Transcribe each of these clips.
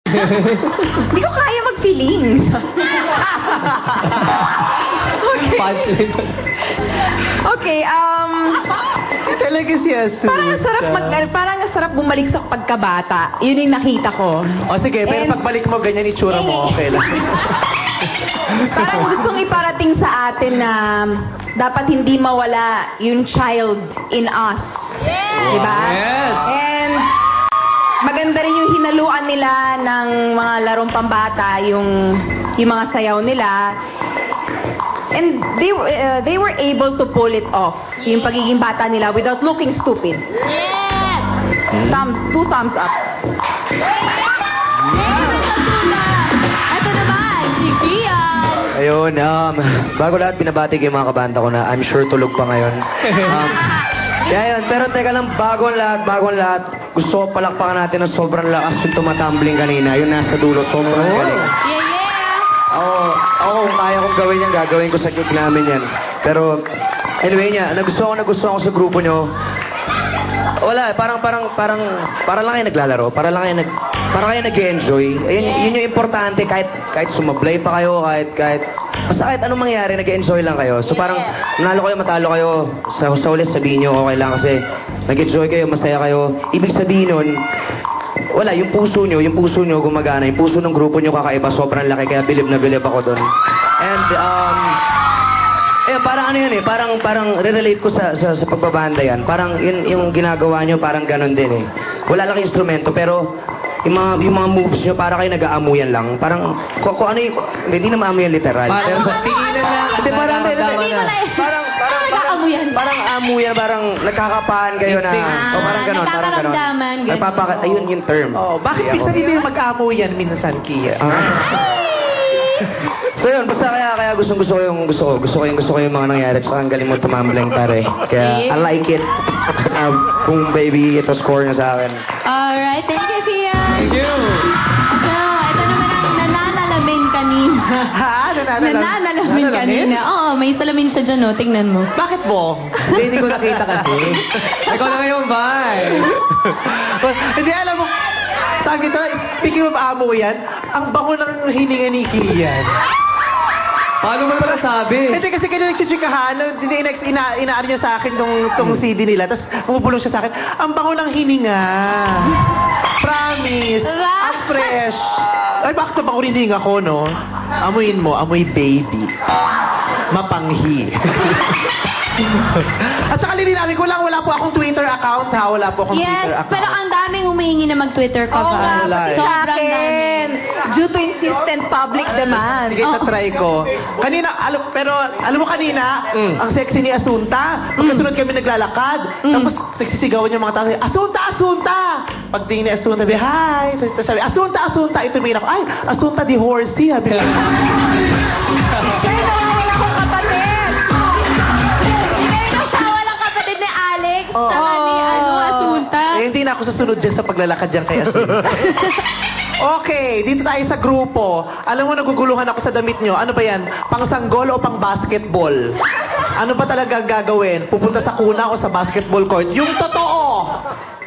Hindi ko kaya mag-feeling. Punchline. Okay, Talaga si Asunta. parang nasarap bumalik sa pagkabata. Yun yung nakita ko. O sige, pero And- pagbalik mo, ganyan itsura mo, okay lang. Parang gustong iparating sa atin na dapat hindi mawala yung child in us. Diba? Yes! And maganda rin yung hinaluan nila ng mga larong pambata, yung mga sayaw nila. And they were able to pull it off, yung pagiging bata nila without looking stupid. Yes! Two thumbs up. Ito naman, si Kian. Ayun, bago lahat binabati ko yung mga kabanda ko na I'm sure tulog pa ngayon. Kaya yun, pero teka lang, bagong lahat, gusto ko palakpakan natin na sobrang lakas yung tumatumbling kanina. Yung nasa dulo, sobrang galing. Yeah, yeah! Ako, kung kaya kong gawin yan, gagawin ko sa gig namin yan. Pero, anyway niya, nagustuhan ko sa grupo nyo. Wala, parang lang kayo naglalaro, parang kayo nag-enjoy. Yun yung importante, kahit sumablay pa kayo, basta kahit anong mangyari, nag-enjoy lang kayo. So parang, nanalo kayo, matalo kayo, sa ulit sabihin nyo, okay lang kasi nag-enjoy kayo, masaya kayo. Ibig sabihin nun, wala, yung puso nyo gumagana, yung puso ng grupo nyo kakaiba, sobrang laki, kaya bilib na bilib ako doon. And, parang ano yan eh, parang re-relate ko sa pagbabanda yan. Parang yung ginagawa nyo, parang ganon din eh. Wala lang instrumento, pero yung mga moves nyo, para kayo nag-aamuyan lang. Parang, kung ano yung, hindi na maamuyan literal. Parang tinginan lang. Hindi, parang, Nag-aamuyan. parang amuyan, parang nagkakapahan kayo na, Instinct. o parang ganon, parang ganon. Nagkakaramdaman, ganun. Ayun yung term. Oh, bakit Hindi minsan ako. hindi yung mag-amo yan minsan, Kia? So yun, basta kaya gusto ko yung mga nangyari. Tsaka ang galing mo tumambling, pare. Kaya I like it. Kung baby, ito score niya sa akin. Alright, thank you, Kian. Thank you! Ito naman ang nananalamin kanina. Ha? Nananalamin kanina. Oo, may salamin siya dyan, no? Tingnan mo. Bakit mo? Hindi ko nakita kasi. Ikaw na ngayon, bye! Hindi, alam mo, speaking of amo yan, ang bango ng hininga ni Kian. Paano mo naman nasabi? Hindi kasi kaya nagchichikahan, inaano niya sa akin tong CD nila, tapos bumubulong siya sa akin, ang bango ng hininga. Promise. Ang fresh. Ay, bakit mabango rin hininga ko, no? Amuin mo, amoy baby. Mapanghi. At saka lilinawin ko lang, wala po akong Twitter account, ha? Wala po akong Yes, Twitter account. pero ang daming humihingi na mag-Twitter ka Oo ba? nga, pati sa Sobrang dami. akin. Due to insistent public demand. Sige, tatry ko. Kanina, alam mo kanina, ang sexy ni Asunta. Pagkasunod kami naglalakad. Tapos nagsisigawan yung mga tao, Asunta, Asunta! Pagtingin ni Asunta, sabi, hi! Sabi, Asunta, Asunta! Ito yung ako, ay, Asunta di horsey, sabi ko. Siya yung nawawala kong kapatid. Ikaw walang kapatid ni Alex, tsaka ni Asunta. Eh, hindi na ako susunod dyan sa paglalakad dyan kay Asunta. Okay, dito tayo sa grupo. Alam mo, naguguluhan ako sa damit nyo. Ano ba yan? Pang-sanggol o pang-basketball? Ano ba talaga gagawin? Pupunta sa kuna o sa basketball court? Yung totoo!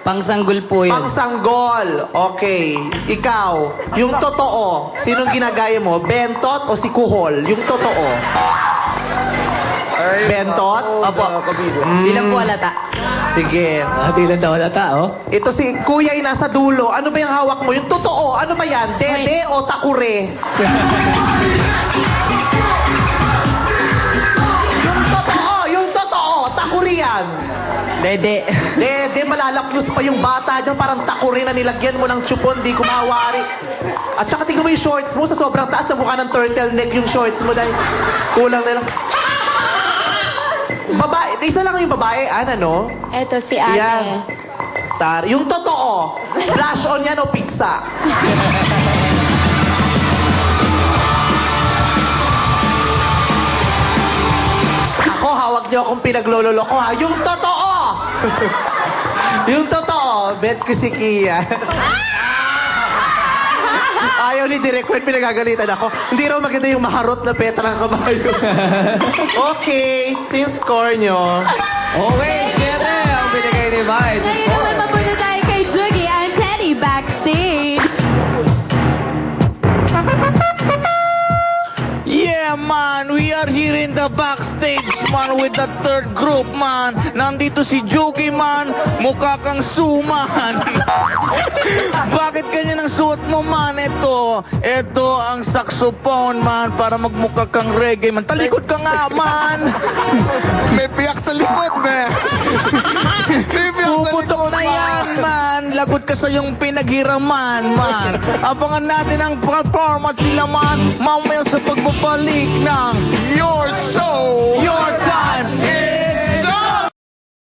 Pangsanggol po yun. Pang-sanggol. Okay. Ikaw, yung totoo. Sinong ginagaya mo? Bentot o si Kuhol? Yung totoo. Bentot? Opo. Di lang po halata. Sige. Di lang daw halata, oh. Ito si Kuya ay nasa dulo. Ano ba yung hawak mo? Yung totoo. Ano ba yan? Dede o takure? Yung totoo. Takure yan. Dede. Dede, malalapnos pa yung bata dyan. Parang takure na nilagyan mo ng chupon. Di kumawari. At saka tingnan mo yung shorts mo. Sa sobrang taas na mukha ng turtleneck yung shorts mo. Dahil kulang na lang. Babae. Isa lang yung babae. Ano? Eto si Ate. Yan. Yung totoo. Flash on yan o pizza? Ako, hawag niyo akong pinaglololoko ha. Yung totoo! Yung totoo. Bet ko si Kia. Ayaw ni Direk Wen, pinagagalitan ako. Hindi raw maganda yung maharot na peta ng kabayo. Okay, yung score nyo. Okay, syempre, ang binigay ni Vice. Ngayon naman mapunta tayo kay Jugi and Teddy backstage. are here in the backstage, man, with the third group, man. Nandito si Jogi, man. Mukha kang suman. Bakit ganyan ang suot mo, man? Ito ang saxophone, man, para magmukha kang reggae, man. Talikod ka nga, man. May piyak sa likod, man. Puputok na yan, man. Lagot ka sa iyong pinaghiraman, man. Abangan natin ang performance nila, man. Mamaya sa pagbabalik ng Your Show, Your Time,